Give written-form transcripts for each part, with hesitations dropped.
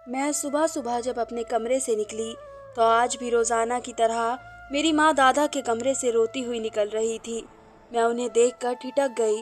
मैं सुबह सुबह जब अपने कमरे से निकली तो आज भी रोजाना की तरह मेरी माँ दादा के कमरे से रोती हुई निकल रही थी। मैं उन्हें देखकर ठिठक गई।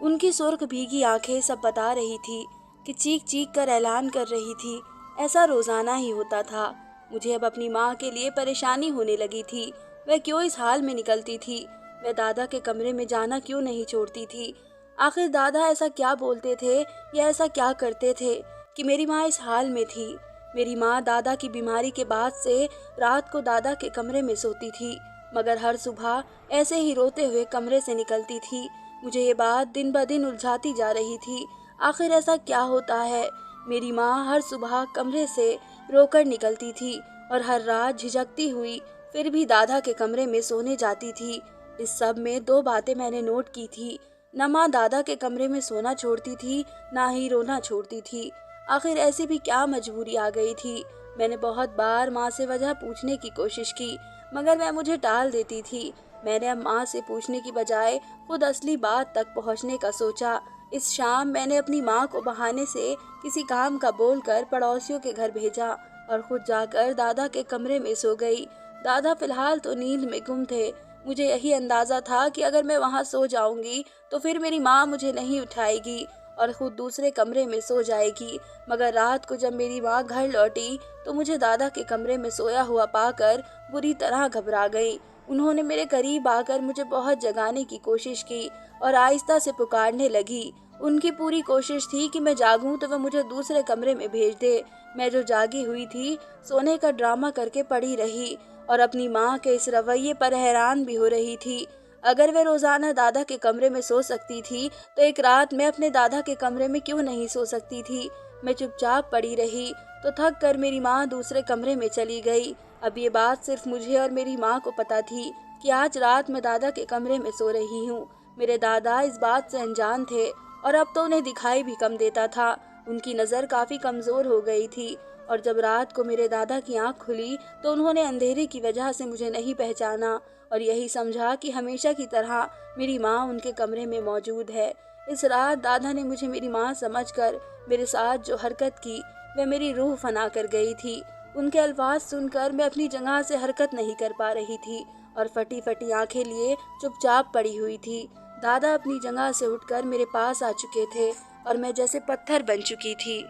उनकी सुर्ख भीगी आंखें सब बता रही थी कि चीख चीख कर ऐलान कर रही थी। ऐसा रोजाना ही होता था। मुझे अब अपनी माँ के लिए परेशानी होने लगी थी। वह क्यों इस हाल में निकलती थी? वह दादा के कमरे में जाना क्यों नहीं छोड़ती थी? आखिर दादा ऐसा क्या बोलते थे या ऐसा क्या करते थे कि मेरी माँ इस हाल में थी? मेरी माँ दादा की बीमारी के बाद से रात को दादा के कमरे में सोती थी, मगर हर सुबह ऐसे ही रोते हुए कमरे से निकलती थी। मुझे ये बात दिन ब दिन उलझाती जा रही थी। आखिर ऐसा क्या होता है? मेरी माँ हर सुबह कमरे से रोकर निकलती थी और हर रात झिझकती हुई फिर भी दादा के कमरे में सोने जाती थी। इस सब में दो बातें मैंने नोट की थी। न माँ दादा के कमरे में सोना छोड़ती थी, ना ही रोना छोड़ती थी। आखिर ऐसी भी क्या मजबूरी आ गई थी? मैंने बहुत बार माँ से वजह पूछने की कोशिश की, मगर वह मुझे टाल देती थी। मैंने अब माँ से पूछने की बजाय खुद असली बात तक पहुँचने का सोचा। इस शाम मैंने अपनी माँ को बहाने से किसी काम का बोलकर पड़ोसियों के घर भेजा और खुद जाकर दादा के कमरे में सो गई। दादा फिलहाल तो नींद में गुम थे। मुझे यही अंदाजा था कि अगर मैं वहाँ सो जाऊंगी तो फिर मेरी माँ मुझे नहीं उठाएगी और खुद दूसरे कमरे में सो जाएगी। मगर रात को जब मेरी माँ घर लौटी तो मुझे दादा के कमरे में सोया हुआ पाकर बुरी तरह घबरा गई। उन्होंने मेरे करीब आकर मुझे बहुत जगाने की कोशिश की और आहिस्ता से पुकारने लगी। उनकी पूरी कोशिश थी कि मैं जागूं तो वह मुझे दूसरे कमरे में भेज दे। मैं जो जागी हुई थी सोने का ड्रामा करके पड़ी रही और अपनी माँ के इस रवैये पर हैरान भी हो रही थी। अगर वह रोजाना दादा के कमरे में सो सकती थी तो एक रात मैं अपने दादा के कमरे में क्यों नहीं सो सकती थी? मैं चुपचाप पड़ी रही तो थक कर मेरी माँ दूसरे कमरे में चली गई। अब ये बात सिर्फ मुझे और मेरी माँ को पता थी कि आज रात मैं दादा के कमरे में सो रही हूँ। मेरे दादा इस बात से अनजान थे और अब तो उन्हें दिखाई भी कम देता था। उनकी नज़र काफ़ी कमज़ोर हो गई थी और जब रात को मेरे दादा की आंख खुली तो उन्होंने अंधेरे की वजह से मुझे नहीं पहचाना और यही समझा कि हमेशा की तरह मेरी माँ उनके कमरे में मौजूद है। इस रात दादा ने मुझे मेरी माँ समझकर मेरे साथ जो हरकत की वह मेरी रूह फना कर गई थी। उनके अल्फाज सुनकर मैं अपनी जगह से हरकत नहीं कर पा रही थी और फटी फटी आंखें लिए चुपचाप पड़ी हुई थी। दादा अपनी जगह से उठकर मेरे पास आ चुके थे और मैं जैसे पत्थर बन चुकी थी।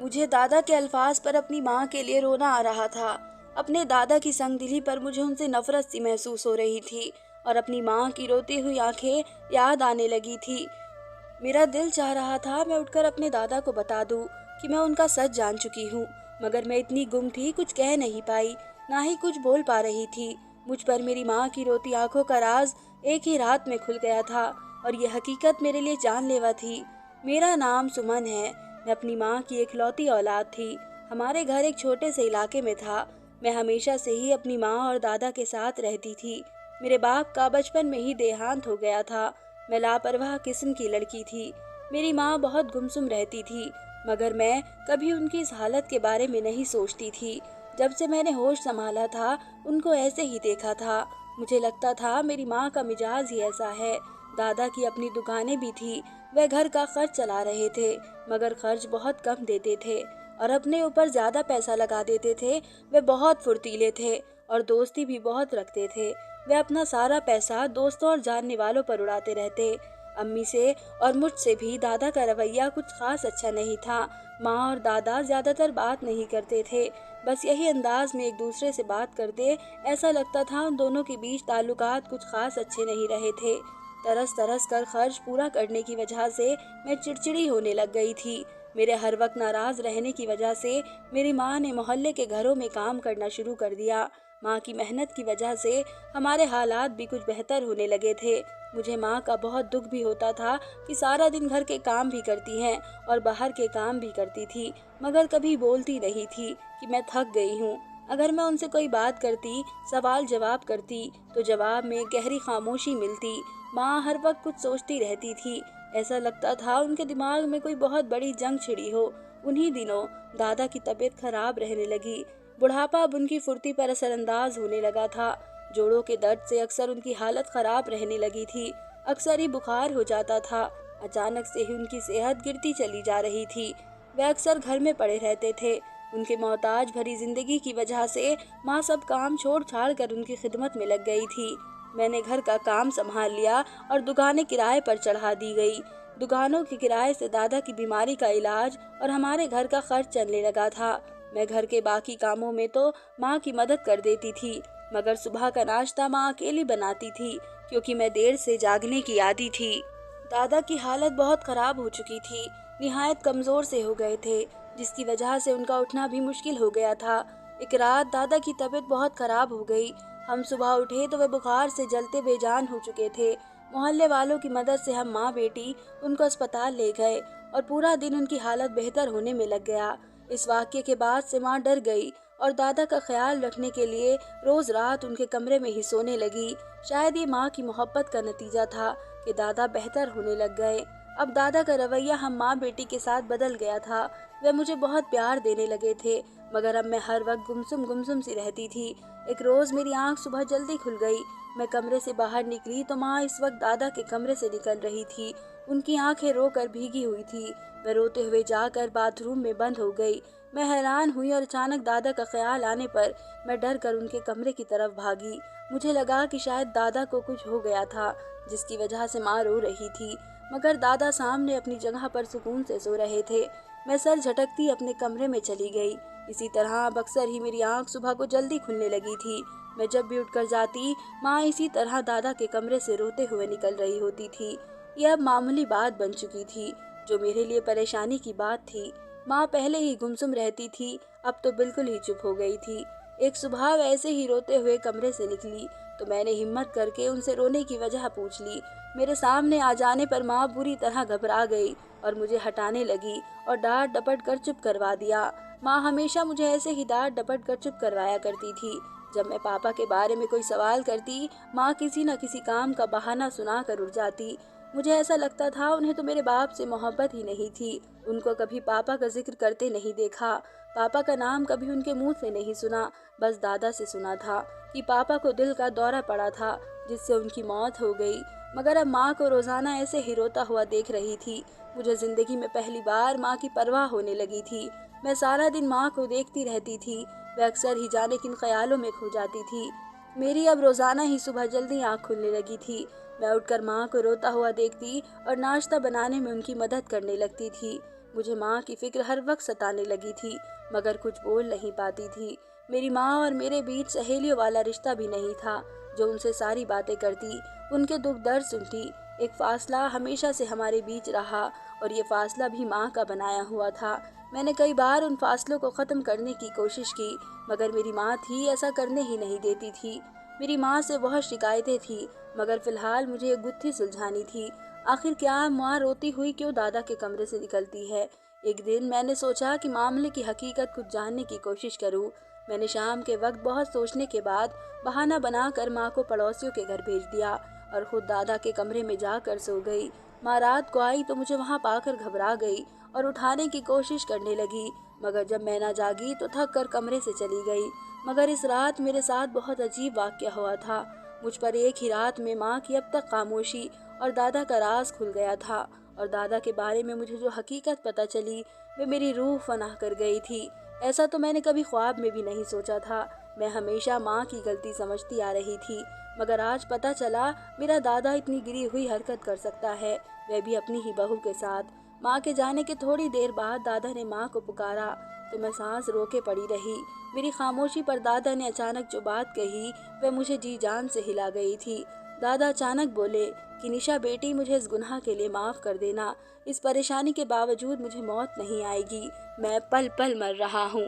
मुझे दादा के अल्फाज पर अपनी माँ के लिए रोना आ रहा था। अपने दादा की संगदिली पर मुझे उनसे नफरत सी महसूस हो रही थी और अपनी माँ की रोती हुई आंखें याद आने लगी थी। मेरा दिल चाह रहा था मैं उठकर अपने दादा को बता दूं कि मैं उनका सच जान चुकी हूँ, मगर मैं इतनी गुम थी कुछ कह नहीं पाई, ना ही कुछ बोल पा रही थी। मुझ पर मेरी माँ की रोती आंखों का राज एक ही रात में खुल गया था और ये हकीकत मेरे लिए जानलेवा थी। मेरा नाम सुमन है। मैं अपनी माँ की इकलौती औलाद थी। हमारे घर एक छोटे से इलाके में था। मैं हमेशा से ही अपनी माँ और दादा के साथ रहती थी। मेरे बाप का बचपन में ही देहांत हो गया था। मैं लापरवाह किस्म की लड़की थी। मेरी माँ बहुत गुमसुम रहती थी, मगर मैं कभी उनकी इस हालत के बारे में नहीं सोचती थी। जब से मैंने होश संभाला था उनको ऐसे ही देखा था। मुझे लगता था मेरी माँ का मिजाज ही ऐसा है। दादा की अपनी दुकानें भी थी। वह घर का खर्च चला रहे थे, मगर खर्च बहुत कम देते थे और अपने ऊपर ज्यादा पैसा लगा देते थे। वे बहुत फुर्तीले थे और दोस्ती भी बहुत रखते थे। वे अपना सारा पैसा दोस्तों और जानने वालों पर उड़ाते रहते। अम्मी से और मुझसे भी दादा का रवैया कुछ खास अच्छा नहीं था। माँ और दादा ज्यादातर बात नहीं करते थे, बस यही अंदाज में एक दूसरे से बात करते। ऐसा लगता था उन दोनों के बीच ताल्लुकात कुछ खास अच्छे नहीं रहे थे। तरस तरस कर खर्च पूरा करने की वजह से मैं चिड़चिड़ी होने लग गई थी। मेरे हर वक्त नाराज रहने की वजह से मेरी माँ ने मोहल्ले के घरों में काम करना शुरू कर दिया। माँ की मेहनत की वजह से हमारे हालात भी कुछ बेहतर होने लगे थे। मुझे माँ का बहुत दुख भी होता था कि सारा दिन घर के काम भी करती हैं और बाहर के काम भी करती थी, मगर कभी बोलती नहीं थी कि मैं थक गई हूँ। अगर मैं उनसे कोई बात करती, सवाल जवाब करती, तो जवाब में गहरी खामोशी मिलती। माँ हर वक्त कुछ सोचती रहती थी। ऐसा लगता था उनके दिमाग में कोई बहुत बड़ी जंग छिड़ी हो। उन्हीं दिनों दादा की तबीयत खराब रहने लगी। बुढ़ापा अब उनकी फुर्ती पर असरअंदाज होने लगा था। जोड़ों के दर्द से अक्सर उनकी हालत खराब रहने लगी थी। अक्सर ही बुखार हो जाता था। अचानक से ही उनकी सेहत गिरती चली जा रही थी। वे अक्सर घर में पड़े रहते थे। उनके मोहताज भरी जिंदगी की वजह से माँ सब काम छोड़ छाड़ कर उनकी खिदमत में लग गई थी। मैंने घर का काम संभाल लिया और दुकानें किराए पर चढ़ा दी गई। दुकानों के किराए से दादा की बीमारी का इलाज और हमारे घर का खर्च चलने लगा था। मैं घर के बाकी कामों में तो माँ की मदद कर देती थी, मगर सुबह का नाश्ता माँ अकेली बनाती थी, क्योंकि मैं देर से जागने की आदी थी। दादा की हालत बहुत खराब हो चुकी थी, निहायत कमजोर से हो गए थे, जिसकी वजह से उनका उठना भी मुश्किल हो गया था। एक रात दादा की तबीयत बहुत खराब हो गई। हम सुबह उठे तो वे बुखार से जलते बेजान हो चुके थे। मोहल्ले वालों की मदद से हम माँ बेटी उनको अस्पताल ले गए और पूरा दिन उनकी हालत बेहतर होने में लग गया। इस वाक्य के बाद से माँ डर गई और दादा का ख्याल रखने के लिए रोज रात उनके कमरे में ही सोने लगी। शायद ये माँ की मोहब्बत का नतीजा था कि दादा बेहतर होने लग गए। अब दादा का रवैया हम माँ बेटी के साथ बदल गया था। वे मुझे बहुत प्यार देने लगे थे, मगर अब मैं हर वक्त गुमसुम गुमसुम सी रहती थी। एक रोज मेरी आंख सुबह जल्दी खुल गई। मैं कमरे से बाहर निकली तो माँ इस वक्त दादा के कमरे से निकल रही थी। उनकी आंखें रोकर भीगी हुई थी। मैं रोते हुए जाकर बाथरूम में बंद हो गई। मैं हैरान हुई और अचानक दादा का ख्याल आने पर मैं डर कर उनके कमरे की तरफ भागी। मुझे लगा कि शायद दादा को कुछ हो गया था, जिसकी वजह से माँ रो रही थी, मगर दादा सामने अपनी जगह पर सुकून से सो रहे थे। मैं सर झटकती अपने कमरे में चली गई। इसी तरह अब अक्सर ही मेरी आंख सुबह को जल्दी खुलने लगी थी। मैं जब भी उठकर जाती, माँ इसी तरह दादा के कमरे से रोते हुए निकल रही होती थी। यह अब मामूली बात बन चुकी थी, जो मेरे लिए परेशानी की बात थी। माँ पहले ही गुमसुम रहती थी, अब तो बिल्कुल ही चुप हो गई थी। एक सुबह वैसे ही रोते हुए कमरे से निकली तो मैंने हिम्मत करके उनसे रोने की वजह पूछ ली। मेरे सामने आ जाने पर माँ बुरी तरह घबरा गई और मुझे हटाने लगी और डांट डपट कर चुप करवा दिया। माँ हमेशा मुझे ऐसे ही डांट डपट कर चुप करवाया करती थी। जब मैं पापा के बारे में कोई सवाल करती, माँ किसी न किसी काम का बहाना सुना कर उड़ जाती। मुझे ऐसा लगता था उन्हें तो मेरे बाप से मोहब्बत ही नहीं थी। उनको कभी पापा का जिक्र करते नहीं देखा, पापा का नाम कभी उनके मुंह से नहीं सुना। बस दादा से सुना था कि पापा को दिल का दौरा पड़ा था, जिससे उनकी मौत हो गई। मगर अब माँ को रोजाना ऐसे ही रोता हुआ देख रही थी। मुझे जिंदगी में पहली बार माँ की परवाह होने लगी थी। मैं सारा दिन माँ को देखती रहती थी। वह अक्सर ही जाने किन ख्यालों में खो जाती थी। मेरी अब रोजाना ही सुबह जल्दी आँख खुलने लगी थी। मैं उठकर माँ को रोता हुआ देखती और नाश्ता बनाने में उनकी मदद करने लगती थी। मुझे माँ की फिक्र हर वक्त सताने लगी थी, मगर कुछ बोल नहीं पाती थी। मेरी माँ और मेरे बीच सहेलियों वाला रिश्ता भी नहीं था, जो उनसे सारी बातें करती, उनके दुख दर्द सुनती। एक फासला हमेशा से हमारे बीच रहा और ये फासला भी माँ का बनाया हुआ था। मैंने कई बार उन फासलों को ख़त्म करने की कोशिश की, मगर मेरी माँ थी ऐसा करने ही नहीं देती थी। मेरी माँ से बहुत शिकायतें थी, मगर फिलहाल मुझे एक गुत्थी सुलझानी थी। आखिर क्या माँ रोती हुई क्यों दादा के कमरे से निकलती है। एक दिन मैंने सोचा कि मामले की हकीकत कुछ जानने की कोशिश करूं। मैंने शाम के वक्त बहुत सोचने के बाद बहाना बनाकर माँ को पड़ोसियों के घर भेज दिया और खुद दादा के कमरे में जाकर सो गई। माँ रात को आई तो मुझे वहाँ पाकर घबरा गई और उठाने की कोशिश करने लगी, मगर जब मैं ना जागी तो थक कर कमरे से चली गई। मगर इस रात मेरे साथ बहुत अजीब वाक़या हुआ था। मुझ पर एक ही रात में माँ की अब तक खामोशी और दादा का राज खुल गया था, और दादा के बारे में मुझे जो हकीकत पता चली वे मेरी रूह फना कर गई थी। ऐसा तो मैंने कभी ख्वाब में भी नहीं सोचा था। मैं हमेशा माँ की गलती समझती आ रही थी, मगर आज पता चला मेरा दादा इतनी गिरी हुई हरकत कर सकता है, वह भी अपनी ही बहू के साथ। माँ के जाने के थोड़ी देर बाद दादा ने माँ को पुकारा तो मैं सांस रोके पड़ी रही। मेरी खामोशी पर दादा ने अचानक जो बात कही वह मुझे जी जान से हिला गई थी। दादा अचानक बोले कि निशा बेटी, मुझे इस गुनाह के लिए माफ़ कर देना। इस परेशानी के बावजूद मुझे मौत नहीं आएगी। मैं पल पल मर रहा हूँ,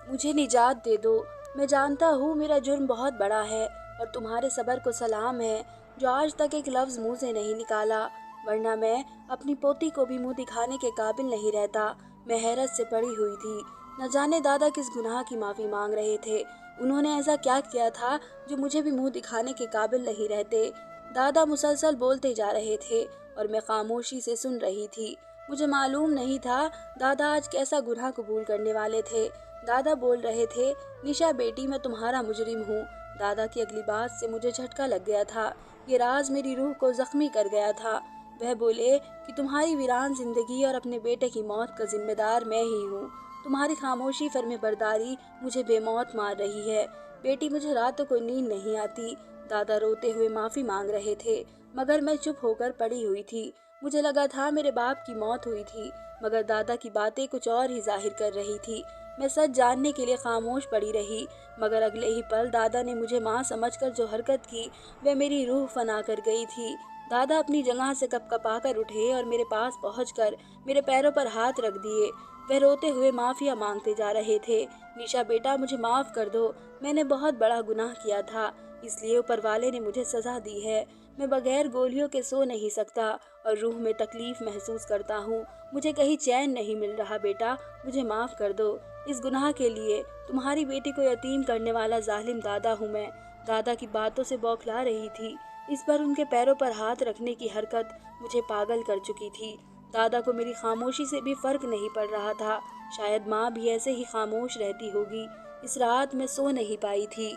मुझे निजात दे दो। मैं जानता हूँ मेरा जुर्म बहुत बड़ा है और तुम्हारे सब्र को सलाम है जो आज तक एक लफ्ज़ मुँह से नहीं निकाला, वरना मैं अपनी पोती को भी मुँह दिखाने के काबिल नहीं रहता। मैं हैरत से पड़ी हुई थी। न जाने दादा किस गुनाह की माफ़ी मांग रहे थे। उन्होंने ऐसा क्या किया था जो मुझे भी मुँह दिखाने के काबिल नहीं रहते। दादा मुसलसल बोलते जा रहे थे और मैं खामोशी से सुन रही थी। मुझे मालूम नहीं था दादा आज कैसा गुनाह कबूल करने वाले थे। दादा बोल रहे थे, निशा बेटी, मैं तुम्हारा मुजरिम हूँ। दादा की अगली बात से मुझे झटका लग गया था। ये राज मेरी रूह को जख्मी कर गया था। वह बोले कि तुम्हारी वीरान जिंदगी और अपने बेटे की मौत का जिम्मेदार मैं ही हूँ। तुम्हारी खामोशी फर्मेबरदारी मुझे बेमौत मार रही है। बेटी, मुझे रातों को नींद नहीं आती। दादा रोते हुए माफ़ी मांग रहे थे, मगर मैं चुप होकर पड़ी हुई थी। मुझे लगा था मेरे बाप की मौत हुई थी, मगर दादा की बातें कुछ और ही जाहिर कर रही थी। मैं सच जानने के लिए खामोश पड़ी रही, मगर अगले ही पल दादा ने मुझे माँ समझकर जो हरकत की, वह मेरी रूह फना कर गई थी। दादा अपनी जगह से कँपकँपाकर उठे और मेरे पास पहुंचकर मेरे पैरों पर हाथ रख दिए। वह रोते हुए माफ़िया मांगते जा रहे थे। निशा बेटा, मुझे माफ़ कर दो। मैंने बहुत बड़ा गुनाह किया था, इसलिए ऊपर वाले ने मुझे सज़ा दी है। मैं बगैर गोलियों के सो नहीं सकता और रूह में तकलीफ महसूस करता हूँ। मुझे कहीं चैन नहीं मिल रहा। बेटा, मुझे माफ़ कर दो। इस गुनाह के लिए तुम्हारी बेटी को यतीम करने वाला जालिम दादा हूँ मैं। दादा की बातों से बौखला रही थी। इस पर उनके पैरों पर हाथ रखने की हरकत मुझे पागल कर चुकी थी। दादा को मेरी खामोशी से भी फर्क नहीं पड़ रहा था। शायद माँ भी ऐसे ही खामोश रहती होगी। इस रात मैं सो नहीं पाई थी।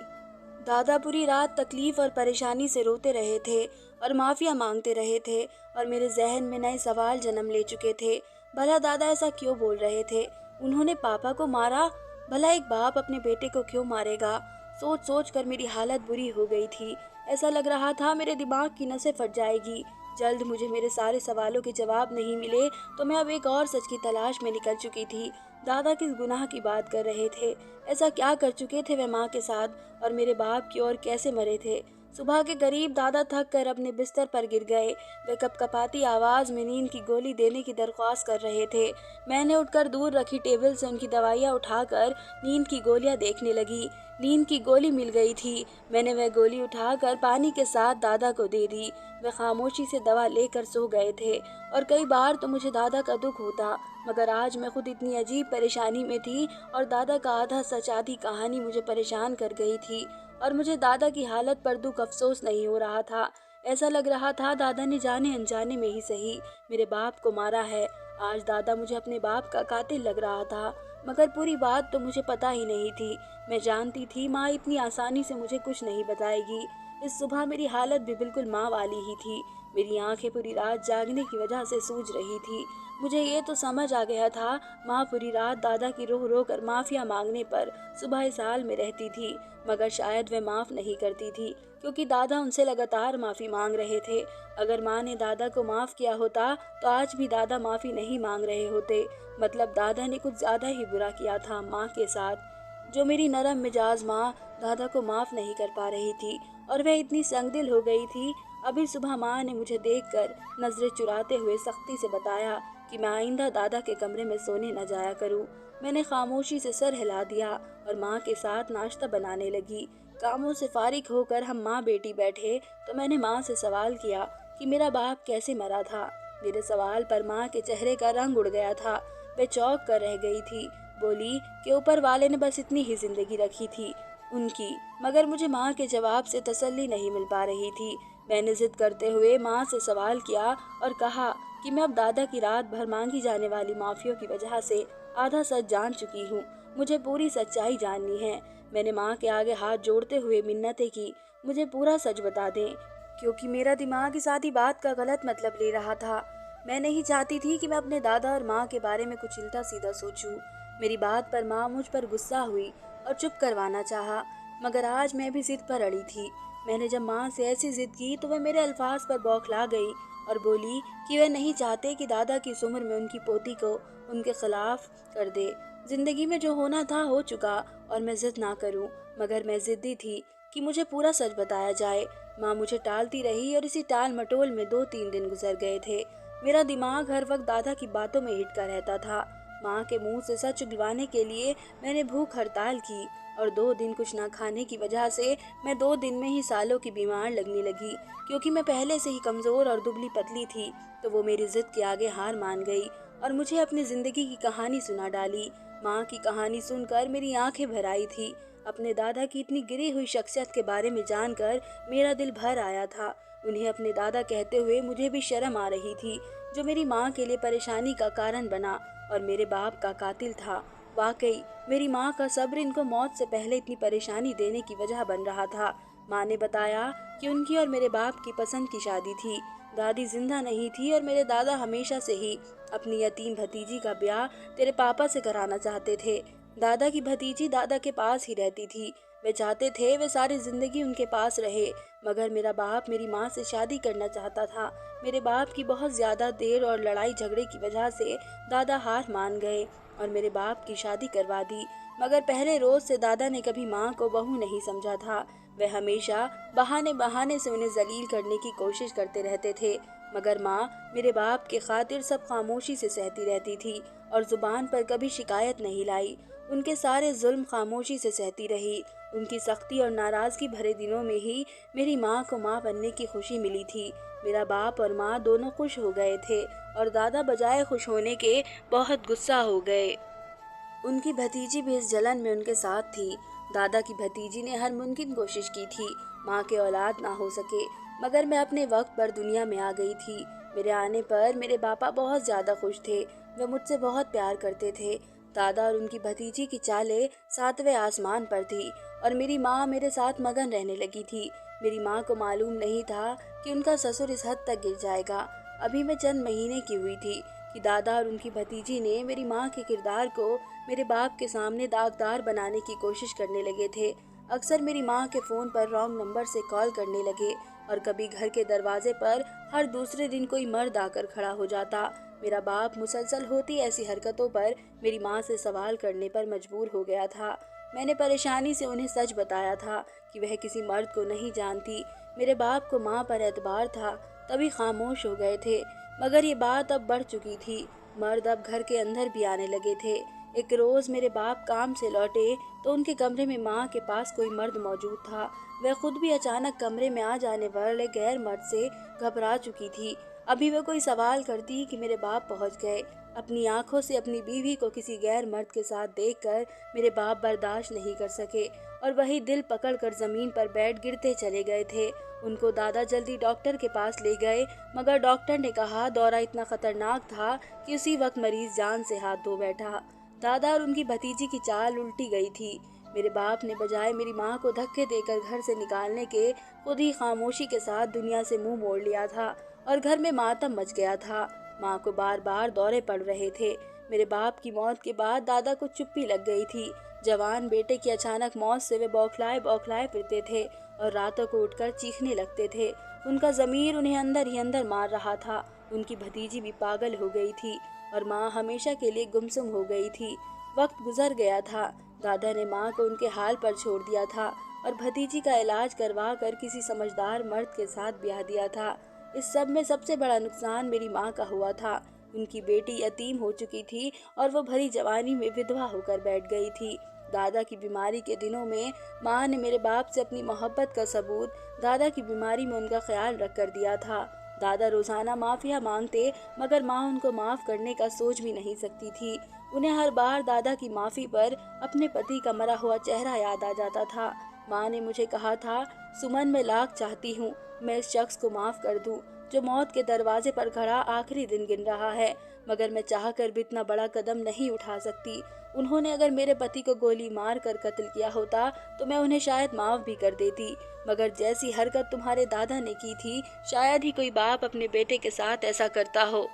दादा पूरी रात तकलीफ और परेशानी से रोते रहे थे और माफिया मांगते रहे थे और मेरे जहन में नए सवाल जन्म ले चुके थे। भला दादा ऐसा क्यों बोल रहे थे? उन्होंने पापा को मारा। भला एक बाप अपने बेटे को क्यों मारेगा? सोच सोच कर मेरी हालत बुरी हो गई थी। ऐसा लग रहा था मेरे दिमाग की नसें फट जाएगी। जल्द मुझे मेरे सारे सवालों के जवाब नहीं मिले तो मैं अब एक और सच की तलाश में निकल चुकी थी। दादा किस गुनाह की बात कर रहे थे? ऐसा क्या कर चुके थे वे माँ के साथ और मेरे बाप की ओर कैसे मरे थे? सुबह के करीब दादा थक कर अपने बिस्तर पर गिर गए। वे कपकपाती आवाज में नींद की गोली देने की दरख्वास्त कर रहे थे। मैंने उठकर दूर रखी टेबल से उनकी दवाइयाँ उठाकर नींद की गोलियां देखने लगी। नींद की गोली मिल गई थी। मैंने वह गोली उठाकर पानी के साथ दादा को दे दी। वे खामोशी से दवा लेकर सो गए थे और कई बार तो मुझे दादा का दुख होता, मगर आज मैं खुद इतनी अजीब परेशानी में थी और दादा का आधा सच आधी कहानी मुझे परेशान कर गई थी और मुझे दादा की हालत पर दुख अफसोस नहीं हो रहा था। ऐसा लग रहा था दादा ने जाने अनजाने में ही सही मेरे बाप को मारा है। आज दादा मुझे अपने बाप का कातिल लग रहा था, मगर पूरी बात तो मुझे पता ही नहीं थी। मैं जानती थी माँ इतनी आसानी से मुझे कुछ नहीं बताएगी। इस सुबह मेरी हालत भी बिल्कुल माँ वाली ही थी। मेरी आंखें पूरी रात जागने की वजह से सूज रही थी। मुझे ये तो समझ आ गया था माँ पूरी रात दादा की रो रो कर माफिया मांगने पर सुबह इस हाल में रहती थी, मगर शायद वह माफ नहीं करती थी क्योंकि दादा उनसे लगातार माफी मांग रहे थे। अगर माँ ने दादा को माफ किया होता तो आज भी दादा माफी नहीं मांग रहे होते। मतलब दादा ने कुछ ज्यादा ही बुरा किया था माँ के साथ। जो मेरी नरम मिजाज माँ दादा को माफ नहीं कर पा रही थी और वह इतनी संगदिल हो गई थी। अभी सुबह माँ ने मुझे देखकर नजरें चुराते हुए सख्ती से बताया कि मैं आइंदा दादा के कमरे में सोने न जाया करूं। मैंने खामोशी से सर हिला दिया और माँ के साथ नाश्ता बनाने लगी। कामों से फारिग होकर हम माँ बेटी बैठे तो मैंने माँ से सवाल किया कि मेरा बाप कैसे मरा था। मेरे सवाल पर माँ के चेहरे का रंग उड़ गया था। वह चौंक कर रह गई थी। बोली कि ऊपर वाले ने बस इतनी ही जिंदगी रखी थी उनकी, मगर मुझे माँ के जवाब से तसल्ली नहीं मिल पा रही थी। मैंने जिद करते हुए माँ से सवाल किया और कहा कि मैं अब दादा की रात भर मांगी जाने वाली माफियों की वजह से आधा सच जान चुकी हूँ। मुझे पूरी सच्चाई जाननी है। मैंने माँ के आगे हाथ जोड़ते हुए मिन्नतें की, मुझे पूरा सच बता दें, क्योंकि मेरा दिमाग इस आधी बात का गलत मतलब ले रहा था। मैं नहीं चाहती थी कि मैं अपने दादा और माँ के बारे में कुछ उल्टा सीधा सोचूं। मेरी बात पर माँ मुझ पर गुस्सा हुई और चुप करवाना चाहा, मगर आज मैं भी जिद पर अड़ी थी। मैंने जब माँ से ऐसी जिद की तो वह मेरे अल्फाज पर बौखला गई और बोली कि वह नहीं चाहते कि दादा की इस उम्र में उनकी पोती को उनके खिलाफ कर दे। जिंदगी में जो होना था हो चुका और मैं जिद ना करूं, मगर मैं जिद्दी थी कि मुझे पूरा सच बताया जाए। माँ मुझे टालती रही और इसी टाल मटोल में 2-3 दिन गुजर गए थे। मेरा दिमाग हर वक्त दादा की बातों में हिटका रहता था। माँ के मुंह से सच उगलवाने के लिए मैंने भूख हड़ताल की और 2 दिन कुछ ना खाने की वजह से मैं 2 दिन में ही सालों की बीमार लगने लगी। क्योंकि मैं पहले से ही कमजोर और दुबली पतली थी तो वो मेरी जिद के आगे हार मान गई और मुझे अपनी जिंदगी की कहानी सुना डाली। माँ की कहानी सुनकर मेरी आंखें भर आई थी। अपने दादा की इतनी गिरी हुई शख्सियत के बारे में जानकर मेरा दिल भर आया था। उन्हें अपने दादा कहते हुए मुझे भी शर्म आ रही थी, जो मेरी माँ के लिए परेशानी का कारण बना और मेरे बाप का कातिल था। वाकई मेरी माँ का सब्र इनको मौत से पहले इतनी परेशानी देने की वजह बन रहा था। माँ ने बताया कि उनकी और मेरे बाप की पसंद की शादी थी। दादी जिंदा नहीं थी और मेरे दादा हमेशा से ही अपनी यतीम भतीजी का ब्याह तेरे पापा से कराना चाहते थे। दादा की भतीजी दादा के पास ही रहती थी। वे चाहते थे वे सारी जिंदगी उनके पास रहे, मगर मेरा बाप मेरी माँ से शादी करना चाहता था। मेरे बाप की बहुत ज्यादा देर और लड़ाई झगड़े की वजह से दादा हार मान गए और मेरे बाप की शादी करवा दी। मगर पहले रोज से दादा ने कभी माँ को बहू नहीं समझा था। वे हमेशा बहाने बहाने से उन्हें जलील करने की कोशिश करते रहते थे, मगर माँ मेरे बाप के खातिर सब खामोशी से सहती रहती थी और जुबान पर कभी शिकायत नहीं लाई। उनके सारे जुल्म खामोशी से सहती रही। उनकी सख्ती और नाराजगी भरे दिनों में ही मेरी माँ को माँ बनने की खुशी मिली थी। मेरा बाप और माँ दोनों खुश हो गए थे और दादा बजाय खुश होने के बहुत गुस्सा हो गए। उनकी भतीजी भी इस जलन में उनके साथ थी। दादा की भतीजी ने हर मुमकिन कोशिश की थी माँ के औलाद ना हो सके, मगर मैं अपने वक्त पर दुनिया में आ गई थी। मेरे आने पर मेरे पापा बहुत ज्यादा खुश थे। वे मुझसे बहुत प्यार करते थे। दादा और उनकी भतीजी की चालें सातवें आसमान पर थी और मेरी माँ मेरे साथ मगन रहने लगी थी। मेरी माँ को मालूम नहीं था कि उनका ससुर इस हद तक गिर जाएगा। अभी मैं चंद महीने की हुई थी कि दादा और उनकी भतीजी ने मेरी माँ के किरदार को मेरे बाप के सामने दागदार बनाने की कोशिश करने लगे थे। अक्सर मेरी माँ के फ़ोन पर रॉन्ग नंबर से कॉल करने लगे और कभी घर के दरवाजे पर हर दूसरे दिन कोई मर्द आकर खड़ा हो जाता। मेरा बाप मुसलसल होती ऐसी हरकतों पर मेरी माँ से सवाल करने पर मजबूर हो गया था। मैंने परेशानी से उन्हें सच बताया था कि वह किसी मर्द को नहीं जानती। मेरे बाप को माँ पर एतबार था, तभी खामोश हो गए थे। मगर ये बात अब बढ़ चुकी थी। मर्द अब घर के अंदर भी आने लगे थे। एक रोज मेरे बाप काम से लौटे तो उनके कमरे में माँ के पास कोई मर्द मौजूद था। वह खुद भी अचानक कमरे में आ जाने वाले गैर मर्द से घबरा चुकी थी। अभी वह कोई सवाल करती कि मेरे बाप पहुंच गए। अपनी आंखों से अपनी बीवी को किसी गैर मर्द के साथ देखकर मेरे बाप बर्दाश्त नहीं कर सके और वही दिल पकड़कर जमीन पर बैठ गिरते चले गए थे। उनको दादा जल्दी डॉक्टर के पास ले गए, मगर डॉक्टर ने कहा दौरा इतना खतरनाक था कि उसी वक्त मरीज जान से हाथ धो बैठा। दादा और उनकी भतीजी की चाल उल्टी गई थी। मेरे बाप ने बजाय मेरी माँ को धक्के देकर घर से निकालने के खुद ही खामोशी के साथ दुनिया से मुंह मोड़ लिया था और घर में मातम मच गया था। माँ को बार बार दौरे पड़ रहे थे। मेरे बाप की मौत के बाद दादा को चुप्पी लग गई थी। जवान बेटे की अचानक मौत से वे बौखलाए बौखलाए फिरते थे और रातों को उठकर चीखने लगते थे। उनका ज़मीर उन्हें अंदर ही अंदर मार रहा था। उनकी भतीजी भी पागल हो गई थी और माँ हमेशा के लिए गुमसुम हो गई थी। वक्त गुजर गया था। दादा ने माँ को उनके हाल पर छोड़ दिया था और भतीजी का इलाज करवा कर किसी समझदार मर्द के साथ ब्याह दिया था। इस सब में सबसे बड़ा नुकसान मेरी माँ का हुआ था। उनकी बेटी यतीम हो चुकी थी और वो भरी जवानी में विधवा होकर बैठ गई थी। दादा की बीमारी के दिनों में माँ ने मेरे बाप से अपनी मोहब्बत का सबूत दादा की बीमारी में उनका ख्याल रख कर दिया था। दादा रोजाना माफिया मांगते, मगर माँ उनको माफ करने का सोच भी नहीं सकती थी। उन्हें हर बार दादा की माफी पर अपने पति का मरा हुआ चेहरा याद आ जाता था। माँ ने मुझे कहा था, सुमन मैं लाख चाहती हूँ मैं इस शख्स को माफ कर दूं जो मौत के दरवाजे पर खड़ा आखिरी दिन गिन रहा है, मगर मैं चाहकर भी इतना बड़ा कदम नहीं उठा सकती। उन्होंने अगर मेरे पति को गोली मार कर कत्ल किया होता तो मैं उन्हें शायद माफ भी कर देती, मगर जैसी हरकत तुम्हारे दादा ने की थी शायद ही कोई बाप अपने बेटे के साथ ऐसा करता हो।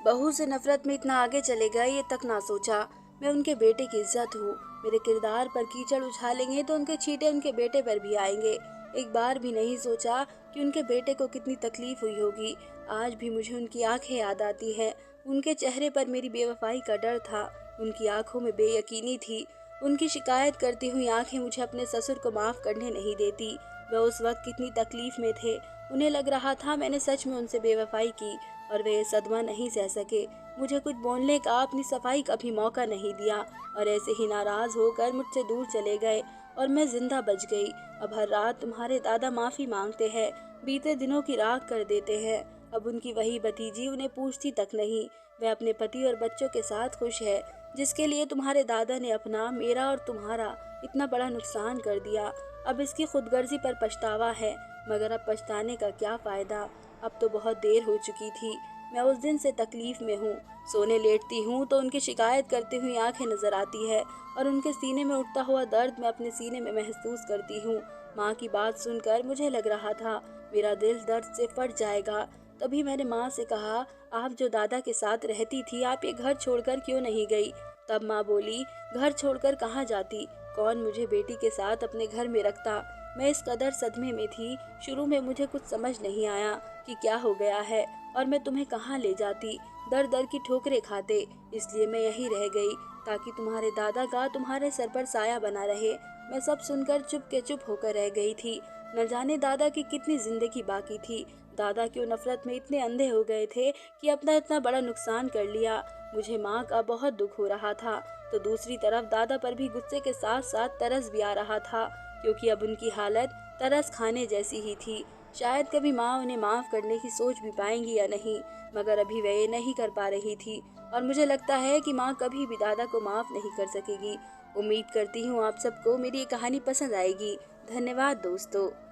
बहू से नफरत में इतना आगे चले गए ये तक ना सोचा। मैं उनके बेटे की इज्जत हूँ। मेरे किरदार पर कीचड़ उछालेंगे तो उनके छींटे उनके बेटे पर भी आएंगे। एक बार भी नहीं सोचा कि उनके बेटे को कितनी तकलीफ हुई होगी। आज भी मुझे उनकी आंखें याद आती हैं। उनके चेहरे पर मेरी बेवफाई का डर था। उनकी आंखों में बेयकीनी थी। उनकी शिकायत करती हुई आंखें मुझे अपने ससुर को माफ करने नहीं देती। वह उस वक्त कितनी तकलीफ में थे। उन्हें लग रहा था मैंने सच में उनसे बेवफाई की और वे सदमा नहीं सह सके। मुझे कुछ बोलने का, अपनी सफाई का भी मौका नहीं दिया और ऐसे ही नाराज होकर मुझसे दूर चले गए और मैं जिंदा बच गई। अब हर रात तुम्हारे दादा माफी मांगते हैं, बीते दिनों की राख कर देते हैं। अब उनकी वही भतीजी उन्हें पूछती तक नहीं। वह अपने पति और बच्चों के साथ खुश है, जिसके लिए तुम्हारे दादा ने अपना, मेरा और तुम्हारा इतना बड़ा नुकसान कर दिया। अब इसकी खुदगर्जी पर पछतावा है, मगर अब पछताने का क्या फायदा। अब तो बहुत देर हो चुकी थी। मैं उस दिन से तकलीफ में हूँ। सोने लेटती हूँ तो उनकी शिकायत करती हुई आंखें नजर आती है और उनके सीने में उठता हुआ दर्द मैं अपने सीने में महसूस करती हूँ। माँ की बात सुनकर मुझे लग रहा था मेरा दिल दर्द से फट जाएगा। तभी मैंने माँ से कहा, आप जो दादा के साथ रहती थी, आप ये घर छोड़कर क्यों नहीं गई? तब माँ बोली, घर छोड़कर कहाँ जाती, कौन मुझे बेटी के साथ अपने घर में रखता। मैं इस कदर सदमे में थी, शुरू में मुझे कुछ समझ नहीं आया कि क्या हो गया है और मैं तुम्हें कहाँ ले जाती। दर दर की ठोकरें खाते, इसलिए मैं यहीं रह गई ताकि तुम्हारे दादा का तुम्हारे सर पर साया बना रहे। मैं सब सुनकर चुप के चुप होकर रह गई थी। न जाने दादा की कितनी जिंदगी बाकी थी। दादा क्यों नफरत में इतने अंधे हो गए थे कि अपना इतना बड़ा नुकसान कर लिया। मुझे माँ का बहुत दुख हो रहा था, तो दूसरी तरफ दादा पर भी गुस्से के साथ साथ तरस भी आ रहा था, क्योंकि अब उनकी हालत तरस खाने जैसी ही थी। शायद कभी माँ उन्हें माफ़ करने की सोच भी पाएंगी या नहीं, मगर अभी वह ये नहीं कर पा रही थी और मुझे लगता है कि माँ कभी भी दादा को माफ़ नहीं कर सकेगी। उम्मीद करती हूँ आप सबको मेरी ये कहानी पसंद आएगी। धन्यवाद दोस्तों।